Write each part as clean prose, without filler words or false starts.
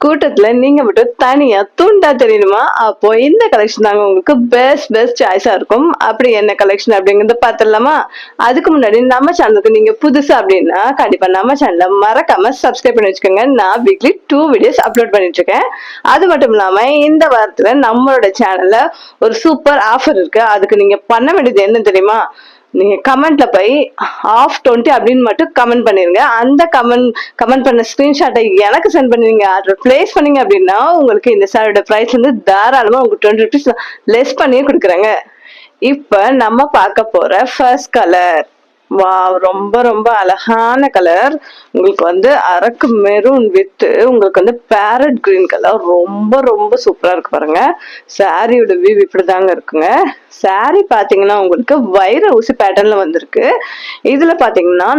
கூட்டத்துல நீங்க மட்டும் தனியா துண்டா தெரியணுமா? அப்போ இந்த கலெக்ஷன் தாங்க உங்களுக்கு பெஸ்ட் சாய்ஸா இருக்கும். அப்படி என்ன கலெக்ஷன் அப்படிங்கறத பாத்துடலாமா? அதுக்கு முன்னாடி நம்ம சேனலுக்கு நீங்க புதுசா அப்படின்னா கண்டிப்பா நம்ம சேனலை மறக்காம சப்ஸ்கிரைப் பண்ணி வச்சுக்கோங்க. நான் வீக்லி 2 வீடியோஸ் அப்லோட் பண்ணிட்டு இருக்கேன். அது மட்டும் இல்லாம இந்த வாரத்துல நம்மளோட சேனல்ல ஒரு சூப்பர் ஆஃபர் இருக்கு. அதுக்கு நீங்க பண்ண வேண்டியது என்ன தெரியுமா? நீங்க கமெண்ட்ல போய் ஆஃப் 20 அப்படின்னு மட்டும் கமெண்ட் பண்ணிருங்க. அந்த கமெண்ட் பண்ண ஸ்கிரீன்ஷாட்டை எனக்கு சென்ட் பண்ணுவீங்க. அதை பிளேஸ் பண்ணீங்க அப்படின்னா உங்களுக்கு இந்த சாரியோட பிரைஸ் வந்து தாராளமா உங்களுக்கு 20 rupees லெஸ் பண்ணியே கொடுக்குறாங்க. இப்ப நம்ம பார்க்க போற ஃபர்ஸ்ட் கலர், வாவ், ரொம்ப ரொம்ப அழகான கலர். உங்களுக்கு வந்து அரக்கு மெரூன் வித் உங்களுக்கு வந்து பேரட் கிரீன் கலர், ரொம்ப ரொம்ப சூப்பரா இருக்கு பாருங்க. சாரியோட வியூ இப்படிதாங்க இருக்குங்க. சாரி பாத்தீங்கன்னா உங்களுக்கு வைர ஊசி பேட்டர்ன்ல வந்திருக்கு. இதுல பாத்தீங்கன்னா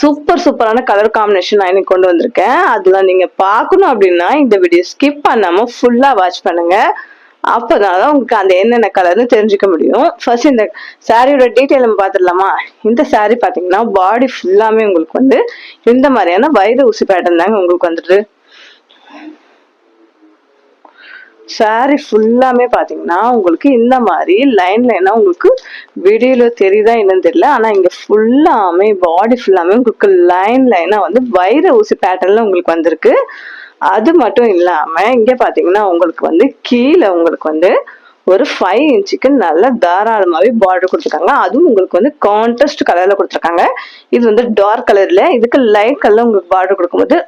சூப்பரான கலர் காம்பினேஷன் நான் இன்னைக்கு கொண்டு வந்திருக்கேன். அதுல நீங்க பாக்கணும் அப்படின்னா இந்த வீடியோ ஸ்கிப் பண்ணாம ஃபுல்லா வாட்ச் பண்ணுங்க. அப்பதான் உங்களுக்கு அந்த என்னென்ன கலர்னு தெரிஞ்சுக்க முடியும். ஃபர்ஸ்ட் இந்த சாரியோட டீட்டெயில் நம்ம பாத்துடலாமா? இந்த சாரி பாத்தீங்கன்னா பாடி ஃபுல்லாமே உங்களுக்கு வந்து இந்த மாதிரியான வைர ஊசி பேட்டர்ன் தாங்க உங்களுக்கு வந்துட்டு. சாரி ஃபுல்லாமே பாத்தீங்கன்னா உங்களுக்கு இந்த மாதிரி லைனா உங்களுக்கு வீடியோல தெரியுதா என்னன்னு தெரியல. ஆனா இங்க ஃபுல்லாமே பாடி ஃபுல்லாமே உங்களுக்கு லைனா வந்து வைர ஊசி பேட்டர்ன்ல உங்களுக்கு வந்திருக்கு. அது மட்டும் இல்லாம இங்க பாத்தீங்கன்னா உங்களுக்கு வந்து கீழே உங்களுக்கு வந்து ஒரு 5 இன்ச்சுக்கு நல்ல தாராளமாவே பார்டர் கொடுத்துருக்காங்க. அதுவும் உங்களுக்கு வந்து கான்ட்ராஸ்ட் கலர்ல கொடுத்துருக்காங்க. இது வந்து டார்க் கலர்ல, இதுக்கு லைட் கலர்ல உங்களுக்கு பார்டர் கொடுக்கும்போது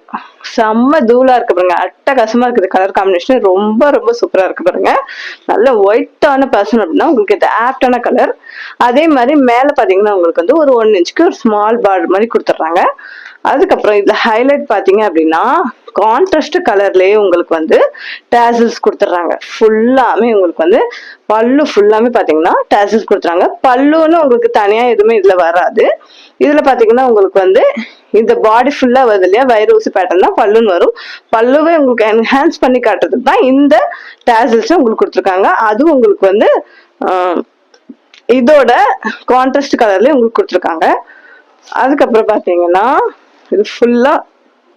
செம்ம தூளா இருக்கு பாருங்க. அட்டகாசமா இருக்குது கலர் காம்பினேஷன், ரொம்ப ரொம்ப சூப்பரா இருக்கு பாருங்க. நல்ல ஒயிட்டான பர்சன் அப்படின்னா உங்களுக்கு இது ஆப்டான கலர். அதே மாதிரி மேல பாத்தீங்கன்னா உங்களுக்கு வந்து ஒரு 1 இன்ச்சுக்கு ஒரு ஸ்மால் பார்டர் மாதிரி கொடுத்துட்றாங்க. அதுக்கப்புறம் இதுல ஹைலைட் பாத்தீங்க அப்படின்னா கான்ட்ராஸ்ட் கலர்லயே உங்களுக்கு வந்து டேசல்ஸ் கொடுத்துட்றாங்க. ஃபுல்லாமே உங்களுக்கு வந்து பல்லு ஃபுல்லாமே பாத்தீங்கன்னா டேசல்ஸ் கொடுத்துறாங்க. பல்லுன்னு உங்களுக்கு தனியா எதுவுமே இதுல வராது. இதுல பாத்தீங்கன்னா உங்களுக்கு வந்து இந்த பாடி ஃபுல்லா வருது இல்லையா, வைர ஊசி பேட்டர்ன் தான் பல்லுன்னு வரும். பல்லுவே உங்களுக்கு என்ஹான்ஸ் பண்ணி காட்டுறதுக்கு தான் இந்த டேசல்ஸ் உங்களுக்கு கொடுத்துருக்காங்க. அதுவும் உங்களுக்கு வந்து இதோட கான்ட்ராஸ்ட் கலர்லயே உங்களுக்கு கொடுத்துருக்காங்க. அதுக்கப்புறம் பாத்தீங்கன்னா இது ஃபுல்லா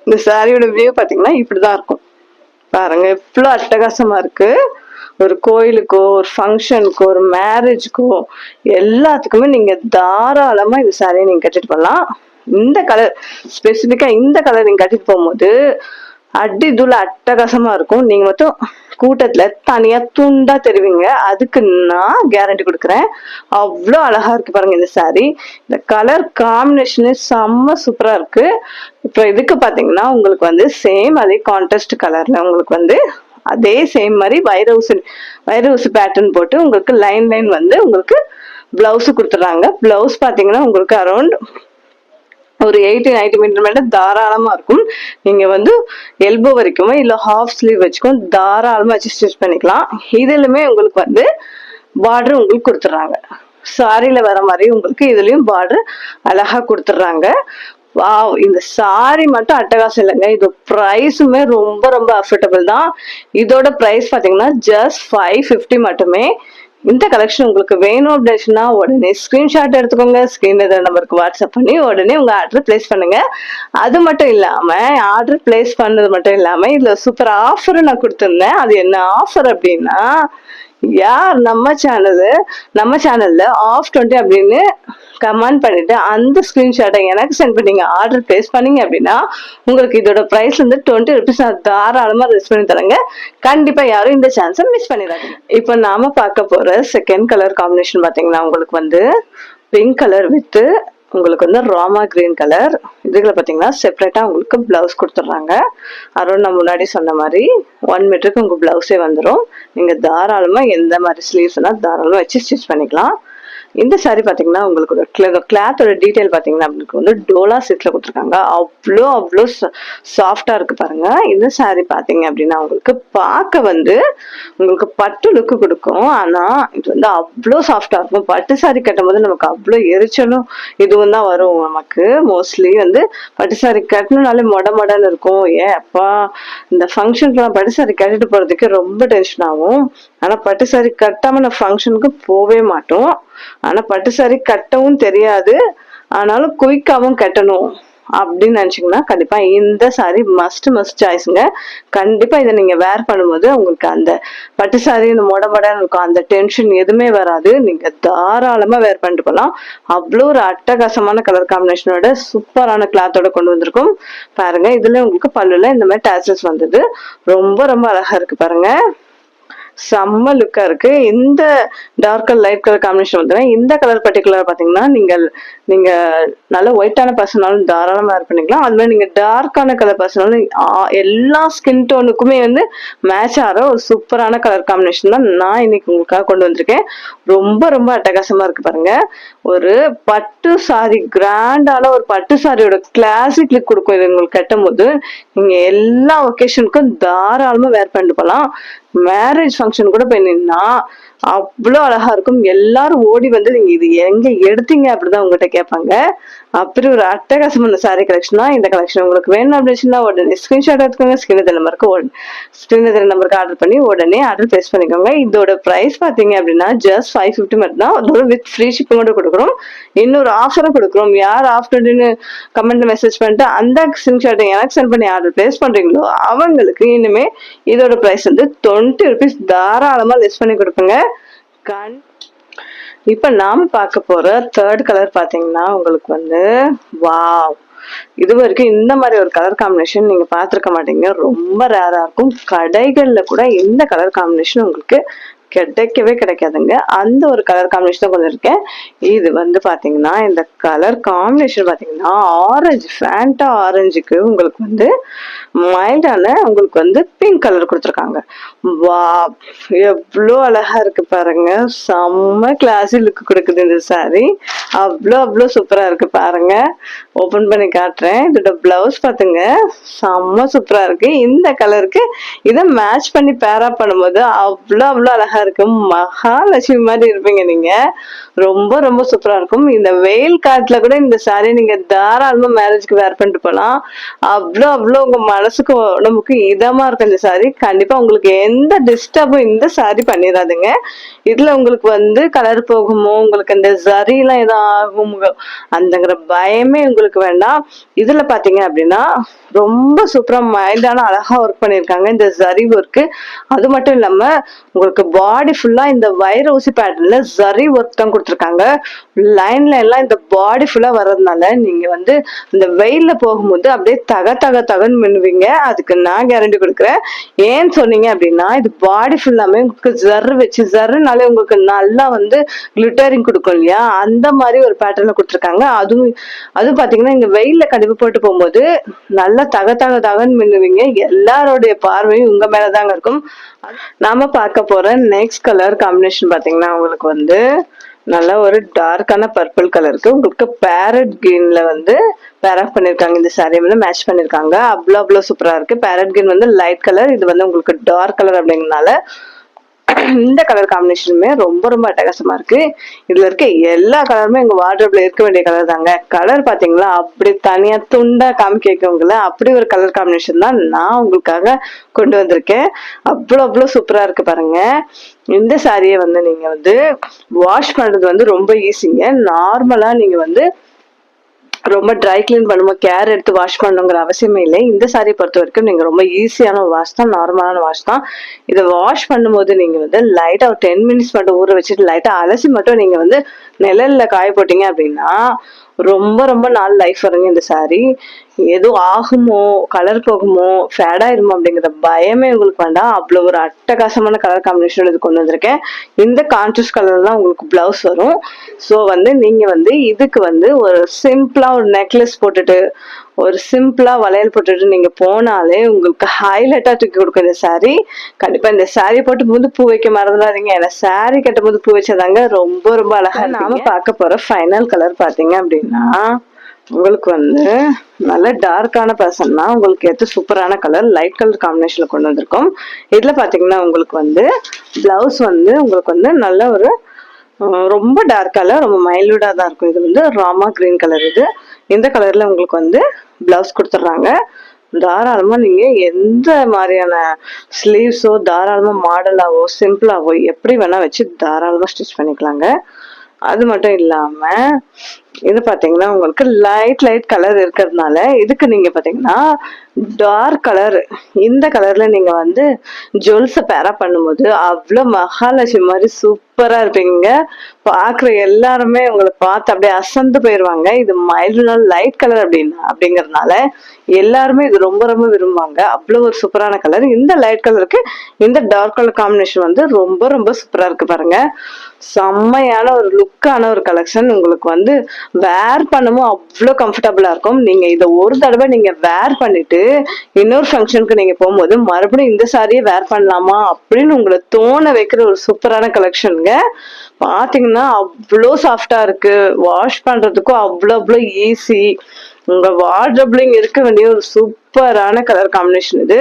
இந்த சாரியோட வியூ பாத்தீங்கன்னா இப்படிதான் இருக்கும் பாருங்க. இவ்வளவு அட்டகாசமா இருக்கு. ஒரு கோயிலுக்கோ ஒரு ஃபங்க்ஷனுக்கோ ஒரு மேரேஜ்க்கோ எல்லாத்துக்குமே நீங்க தாராளமா இந்த சாரியை நீங்க கட்டிட்டு போகலாம். இந்த கலர் ஸ்பெசிபிக்கா இந்த கலர் நீங்க கட்டிட்டு போகும்போது அடி தூள் அட்டகாசமா இருக்கும். நீங்க மட்டும் கூட்டத்துல தனியா துண்டா தெரிவிங்க. அதுக்கு நான் கேரண்டி கொடுக்குறேன். அவ்வளோ அழகா இருக்கு பாருங்க இந்த சாரி. இந்த கலர் காம்பினேஷனு செம்ம சூப்பரா இருக்கு. இப்போ இதுக்கு பாத்தீங்கன்னா உங்களுக்கு வந்து சேம் அதே கான்ட்ராஸ்ட் கலர்ல உங்களுக்கு வந்து அதே சேம் மாதிரி வைர ஊசி பேட்டர்ன் போட்டு உங்களுக்கு லைன் வந்து உங்களுக்கு பிளவுஸ் கொடுத்துறாங்க. பிளவுஸ் பாத்தீங்கன்னா உங்களுக்கு அரௌண்ட் ஒரு 80-90 மீட்டர் மேல தாராளமா இருக்கும். நீங்க வந்து எல்போ வரைக்குமே இல்ல ஹாஃப் ஸ்லீவ் வச்சுக்கும் தாராளமா வச்சு ஸ்டிச் பண்ணிக்கலாம். இதுலயுமே உங்களுக்கு வந்து பார்டர் உங்களுக்கு கொடுத்துறாங்க. சாரியில வர மாதிரி உங்களுக்கு இதுலயும் பார்டர் அழகா கொடுத்துட்றாங்க. வாவ், இந்த சாரி மட்டும் அட்டகாசம் இல்லைங்க. இது பிரைஸுமே ரொம்ப ரொம்ப அஃபோர்டபுள் தான். இதோட பிரைஸ் பாத்தீங்கன்னா ஜஸ்ட் 550 மட்டுமே. இந்த கலெக்ஷன் உங்களுக்கு வேணும் அப்படின்னா உடனே ஸ்கிரீன்ஷாட் எடுத்துக்கோங்க. ஸ்கிரீன்ல நம்பருக்கு வாட்ஸ்அப் பண்ணி உடனே உங்க ஆர்டர் பிளேஸ் பண்ணுங்க. அது மட்டும் இல்லாம ஆர்டர் பிளேஸ் பண்ணது மட்டும் இல்லாம இதுல சூப்பர் ஆஃபர் நான் கொடுத்திருந்தேன். அது என்ன ஆஃபர் அப்படின்னா, யார் நம்ம சேனல்ல ஆஃப் 20 அப்படின்னு கமெண்ட் பண்ணிட்டு அந்த ஸ்கிரீன்ஷாட்டை எனக்கு சென்ட் பண்ணீங்க, ஆர்டர் பிளேஸ் பண்ணீங்க அப்படின்னா உங்களுக்கு இதோட பிரைஸ் வந்து 20 rupees நான் தாராளமா ரெஸ்ட் பண்ணி தரேங்க. கண்டிப்பா யாரும் இந்த சான்ஸை மிஸ் பண்ணிடாதீங்க. இப்போ நாம பார்க்க போற செகண்ட் கலர் காம்பினேஷன் பாத்தீங்கன்னா உங்களுக்கு வந்து பிங்க் கலர் வித் உங்களுக்கு வந்து ராமா கிரீன் கலர். இதுல பாத்தீங்கன்னா செப்பரேட்டா உங்களுக்கு பிளவுஸ் கொடுத்துட்றாங்க. அரௌண்ட் நான் முன்னாடி சொன்ன மாதிரி 1 மீட்டருக்கு உங்க பிளவுஸே வந்துடும். நீங்க தாராளமா எந்த மாதிரி ஸ்லீவ்ஸ்னா தாராளமா வச்சு ஸ்டிச் பண்ணிக்கலாம். இந்த சாரி பாத்தீங்கன்னா உங்களுக்கு கிளாத்தோட டீடைல் பாத்தீங்கன்னா உங்களுக்கு வந்து டோலா சில்க்ல கொடுத்துருக்காங்க. அவ்வளோ சாஃப்டா இருக்கு பாருங்க. இந்த சாரி பாத்தீங்க அப்படின்னா உங்களுக்கு பார்க்க வந்து உங்களுக்கு பட்டு லுக்கு கொடுக்கும். ஆனா இது வந்து அவ்வளோ சாஃப்டா இருக்கும். பட்டு சாரி கட்டும் போது நமக்கு அவ்வளோ எரிச்சலும் இதுவும் தான் வரும். நமக்கு மோஸ்ட்லி வந்து பட்டு சாரி கட்டணும்னாலே மொடன்னு இருக்கும். அப்பா இந்த ஃபங்க்ஷனுக்கு பட்டு சாரி கட்டிட்டு போறதுக்கு ரொம்ப டென்ஷன் ஆகும். ஆனா பட்டு சாரி கட்டாம நான் ஃபங்க்ஷனுக்கு போவே மாட்டோம். ஆனா பட்டு சாரி கட்டவும் தெரியாது, ஆனாலும் குயிக்காவும் கட்டணும் அப்படின்னு நினைச்சீங்கன்னா கண்டிப்பா இந்த சாரி மஸ்ட் சாய்ஸ்ங்க. கண்டிப்பா இதை நீங்க வேர் பண்ணும்போது உங்களுக்கு அந்த பட்டு சாரி இந்த மொடன்னு இருக்கும், அந்த டென்ஷன் எதுவுமே வராது. நீங்க தாராளமா வேர் பண்ணிட்டு போகலாம். அவ்வளோ ஒரு அட்டகாசமான கலர் காம்பினேஷனோட சூப்பரான கிளாத்தோட கொண்டு வந்திருக்கும். பாருங்க, இதுல உங்களுக்கு பல்லுல இந்த மாதிரி டேசல்ஸ் வந்தது. ரொம்ப ரொம்ப அழகா இருக்கு பாருங்க. செம்ம லுக்கா இருக்கு. இந்த dark colour light colour combination வந்து இந்த கலர் பர்டிகுலர் பாத்தீங்கன்னா நீங்க நல்ல ஒயிட்டான பர்சனாலும் தாராளமா வேர் பண்ணிக்கலாம். அது மாதிரி நீங்க டார்க்கான கலர் பர்சனாலும் எல்லா ஸ்கின் டோனுக்குமே வந்து மேட்ச் ஆகிற ஒரு சூப்பரான கலர் காம்பினேஷன் தான் நான் இன்னைக்கு உங்களுக்காக கொண்டு வந்திருக்கேன். ரொம்ப ரொம்ப அட்டகாசமா இருக்கு பாருங்க. ஒரு பட்டு சாரி, கிராண்டான ஒரு பட்டு சாரியோட கிளாசிக் லுக் கொடுக்கும் இது உங்களுக்கு கட்டும் போது. நீங்க எல்லா ஒகேஷனுக்கும் தாராளமா வேர் பண்ணிட்டு போகலாம். மேரேஜ் ஃபங்க்ஷன் கூட போய் நின்னா அவ்வளோ அழகா இருக்கும். எல்லாரும் ஓடி வந்து நீங்க இது எங்க எடுத்தீங்க அப்படிதான் உங்ககிட்ட கேட்பாங்க. அப்படி ஒரு அட்டகாசமான சாரி கலெக்ஷன் தான் இந்த கலெக்ஷன். உங்களுக்கு வேணும் அப்படின்னா உடனே ஸ்கிரீன்ஷாட் எடுத்துக்கோங்க. ஸ்கிரீன் நம்பருக்கு ஆர்டர் பண்ணி உடனே ஆர்டர் பிளேஸ் பண்ணிக்கோங்க. இதோட பிரைஸ் பாத்தீங்க அப்படின்னா ஜஸ்ட் 550 மட்டும் தான். அதோட வித் ஃப்ரீ ஷிப்பிங்கோட கொடுக்குறோம். இன்னொரு ஆஃபரும் கொடுக்குறோம். யார் ஆஃப்டர்னு கமெண்ட்ல மெசேஜ் பண்ணிட்டு அந்த ஸ்கிரீன்ஷாட்டை எனக்கு சென்ட் பண்ணி ஆர்டர் பிளேஸ் பண்றீங்களோ அவங்களுக்கு இனிமே இதோட பிரைஸ் வந்து 20 rupees தாராளமா லெஸ் பண்ணி கொடுப்பேங்க. இப்ப நாம பார்க்க போற தேர்ட் கலர் பாத்தீங்கன்னா உங்களுக்கு வந்து வாவ், இது வரைக்கும் இந்த மாதிரி ஒரு கலர் காம்பினேஷன் நீங்க பாத்திருக்க மாட்டீங்க. ரொம்ப ரேரா இருக்கும். கடைகள்ல கூட இந்த கலர் காம்பினேஷன் உங்களுக்கு கிடைக்கவே கிடைக்காதுங்க. அந்த ஒரு கலர் காம்பினேஷன் தான் கொண்டு இருக்கேன். இது வந்து பாத்தீங்கன்னா இந்த கலர் காம்பினேஷன் பாத்தீங்கன்னா ஆரஞ்சு, ஃபேண்டா ஆரஞ்சுக்கு உங்களுக்கு வந்து மைல்டான உங்களுக்கு வந்து பிங்க் கலர் கொடுத்துருக்காங்க. வா, எவ்வளோ அழகா இருக்கு பாருங்க. செம்ம கிளாஸி லுக் கொடுக்குது இந்த சாரி. அவ்வளோ சூப்பரா இருக்கு பாருங்க. ஓபன் பண்ணி காட்டுறேன். இதோட பிளவுஸ் பாத்துங்க, செம்ம சூப்பரா இருக்கு. இந்த கலருக்கு இதை மேட்ச் பண்ணி பேரா பண்ணும்போது அவ்வளோ அழகா இருக்கும். மகாலட்சுமி மாதிரி இருப்பீங்க நீங்க. ரொம்ப ரொம்ப சூப்பரா இருக்கும். இந்த வெயில் காலத்துல கூட இந்த சாரி நீங்க தாராளமா மேரேஜ்க்கு வேர் பண்ணிட்டு போகலாம். அவ்வளோ உங்க மனசுக்கு உடம்புக்கு இதமா இருக்கும் இந்த சாரி. கண்டிப்பா உங்களுக்கு எந்த டிஸ்டர்பும் இந்த சாரி பண்ணிடாதுங்க. இதுல உங்களுக்கு வந்து கலர் போகுமோ, உங்களுக்கு இந்த ஜரி எல்லாம் எதுவும் ஆகும் அந்தங்கிற பயமே உங்களுக்கு வேண்டாம். இதுல பாத்தீங்க அப்படின்னா ரொம்ப சூப்பரா மைல்டான அழகா ஒர்க் பண்ணிருக்காங்க இந்த ஜரி ஒர்க். அது மட்டும் இல்லாம உங்களுக்கு பாடி ஃபுல்லா இந்த வைர ஊசி பேட்டர்ன்ல ஜரி ஒர்க் தான் கொடுத்துருக்காங்க. லைன்ல எல்லாம் இந்த பாடி ஃபுல்லா வர்றதுனால நீங்க வந்து இந்த வெயில்ல போகும்போது அப்படியே தகன்னு மின்னுவீங்க. அதுக்கு நான் கேரண்டி கொடுக்குறேன். ஏன்னு சொன்னீங்க அப்படின்னா இது பாடி ஃபுல்லாமே உங்களுக்கு ஜர்ரு வச்சு, ஜர்ருனாலே உங்களுக்கு நல்லா வந்து கிளிட்டரிங் கொடுக்கும் இல்லையா, அந்த மாதிரி ஒரு பேட்டர்ல கொடுத்துருக்காங்க. அதுவும் பாத்தீங்கன்னா இங்க வெயில்ல கண்டிப்பா போட்டு போகும்போது நல்லா தகன்னு மின்னுவீங்க. எல்லாரோடைய பார்வையும் உங்க மேலதாங்க இருக்கும். நாம பார்க்க போற நெக்ஸ்ட் கலர் காம்பினேஷன் பாத்தீங்கன்னா உங்களுக்கு வந்து நல்ல ஒரு டார்க்கான பர்பிள் கலருக்கு உங்களுக்கு பேரட் கிரீன்ல வந்து பேர் ஆஃப் பண்ணிருக்காங்க. இந்த சாரி வந்து மேட்ச் பண்ணிருக்காங்க. அவ்வளோ சூப்பரா இருக்கு. பேரட் கிரீன் வந்து லைட் கலர், இது வந்து உங்களுக்கு டார்க் கலர் அப்படிங்கறதுனால இந்த கலர் காம்பினேஷனுமே ரொம்ப அட்டகாசமா இருக்கு. இதுல இருக்க எல்லா கலருமே எங்க வார்ட்ரோப்ல இருக்க வேண்டிய கலர் தாங்க. கலர் பாத்தீங்களா அப்படி தனியா துண்டா காமிக்கவங்கள அப்படி ஒரு கலர் காம்பினேஷன் தான் நான் உங்களுக்காக கொண்டு வந்திருக்கேன். அவ்வளோ சூப்பரா இருக்கு பாருங்க. இந்த சாரியை வந்து நீங்க வந்து வாஷ் பண்றது வந்து ரொம்ப ஈஸிங்க. நார்மலா நீங்க வந்து ரொம்ப ட்ரை கிளீன் பண்ணும்போது கேர் எடுத்து வாஷ் பண்ணுங்கிற அவசியமே இல்லை. இந்த சாரியை பொறுத்த வரைக்கும் நீங்க ரொம்ப ஈஸியான வாஷ் தான், நார்மலான வாஷ் தான். இதை வாஷ் பண்ணும்போது நீங்க வந்து லைட்டா ஒரு 10 minutes மட்டும் ஊற வச்சுட்டு லைட்டா அலசி மட்டும் நீங்க வந்து நிழல்ல காய போட்டீங்க அப்படின்னா ரொம்ப நாள் லைஃப் வருங்க இந்த சாரி. எதுவும் ஆகுமோ, கலர் போகுமோ, ஃபேட் ஆயிருமோ அப்படிங்கிற பயமே உங்களுக்கு வேண்டாம். அவ்வளோ ஒரு அட்டகாசமான கலர் காம்பினேஷன் இது கொண்டு வந்திருக்கேன். இந்த கான்ட்ராஸ்ட் கலர் தான் உங்களுக்கு பிளவுஸ் வரும். ஸோ வந்து நீங்க வந்து இதுக்கு வந்து ஒரு சிம்பிளா ஒரு நெக்லஸ் போட்டுட்டு ஒரு சிம்பிளா வளையல் போட்டுட்டு நீங்க போனாலே உங்களுக்கு ஹைலைட்டா தூக்கி கொடுக்கும் இந்த சாரி. கண்டிப்பா இந்த சாரி போட்டு போது பூ வைக்க மறந்துடாதீங்க. ஏன்னா சாரி கட்டும் போது பூ வச்சதாங்க ரொம்ப அழகா. நாம பார்க்க போற ஃபைனல் கலர் பாத்தீங்க அப்படின்னா உங்களுக்கு வந்து நல்ல டார்க்கான பர்சன்னா உங்களுக்கு ஏற்ற சூப்பரான கலர் லைட் கலர் காம்பினேஷன்ல கொண்டு வந்திருக்கோம். இதுல பாத்தீங்கன்னா உங்களுக்கு வந்து பிளவுஸ் வந்து உங்களுக்கு வந்து நல்ல ஒரு ரொம்ப டார்க்கால ரொம்ப மைல்டா தான் இருக்கும். இது வந்து ராமா கிரீன் கலர். இது இந்த கலர்ல உங்களுக்கு வந்து பிளவுஸ் கொடுத்துட்றாங்க. தாராளமா நீங்க எந்த மாதிரியான ஸ்லீவ்ஸோ தாராளமா மாடலாவோ சிம்பிளாவோ எப்படி வேணா வச்சு தாராளமா ஸ்டிச் பண்ணிக்கலாங்க. அது மட்டும் இல்லாம இது பாத்தீங்கன்னா உங்களுக்கு லைட் கலர் இருக்கிறதுனால இதுக்கு நீங்க பாத்தீங்கன்னா டார்க் கலர், இந்த கலர்ல நீங்க வந்து ஜுவல்ஸ பேரா பண்ணும்போது அவ்வளவு மகாலட்சுமி மாதிரி சூப்பரா இருப்பீங்க. பாக்குற எல்லாருமே உங்களை பார்த்து அப்படியே அசந்து போயிருவாங்க. இது மைல்டு லைட் கலர் அப்படிங்கறதுனால எல்லாருமே இது ரொம்ப ரொம்ப விரும்புவாங்க. அவ்வளவு ஒரு சூப்பரான கலர். இந்த லைட் கலருக்கு இந்த டார்க் கலர் காம்பினேஷன் வந்து ரொம்ப ரொம்ப சூப்பரா இருக்கு பாருங்க. செம்மையான ஒரு லுக்கான ஒரு கலெக்ஷன். உங்களுக்கு வந்து வேர் பண்ணவும் அவ்வளோ கம்ஃபர்டபுளா இருக்கும். நீங்க இதை ஒரு தடவை நீங்க வேர் பண்ணிட்டு இன்னொரு ஃபங்க்ஷனுக்கு நீங்க போகும்போது மறுபடியும் இந்த சாரியை வேர் பண்ணலாமா அப்படின்னு உங்களை தோண வைக்கிற ஒரு சூப்பரான கலெக்ஷனுங்க. பாத்தீங்கன்னா அவ்வளோ சாஃப்டா இருக்கு. வாஷ் பண்றதுக்கும் அவ்வளோ ஈஸி. உங்க வார்ட்ரோப்ல இருக்க வேண்டிய ஒரு சூப்பரான கலர் காம்பினேஷன் இது.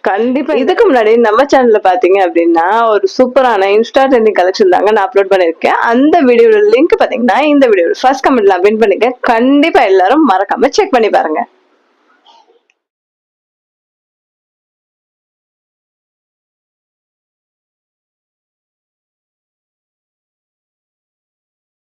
கண்டிப்பா இதுக்கு முன்னாடி நம்ம சேனல்ல பாத்தீங்க அப்படின்னா ஒரு சூப்பரான இன்ஸ்டா ட்ரெண்டிங் கலெக்ஷன் தாங்க நான் அப்லோட் பண்ணிருக்கேன். அந்த வீடியோட லிங்க் பாத்தீங்கன்னா இந்த வீடியோட ஃபர்ஸ்ட் கமெண்ட்ல பின் பண்ணிக்க. கண்டிப்பா எல்லாரும் மறக்காம செக் பண்ணி பாருங்க.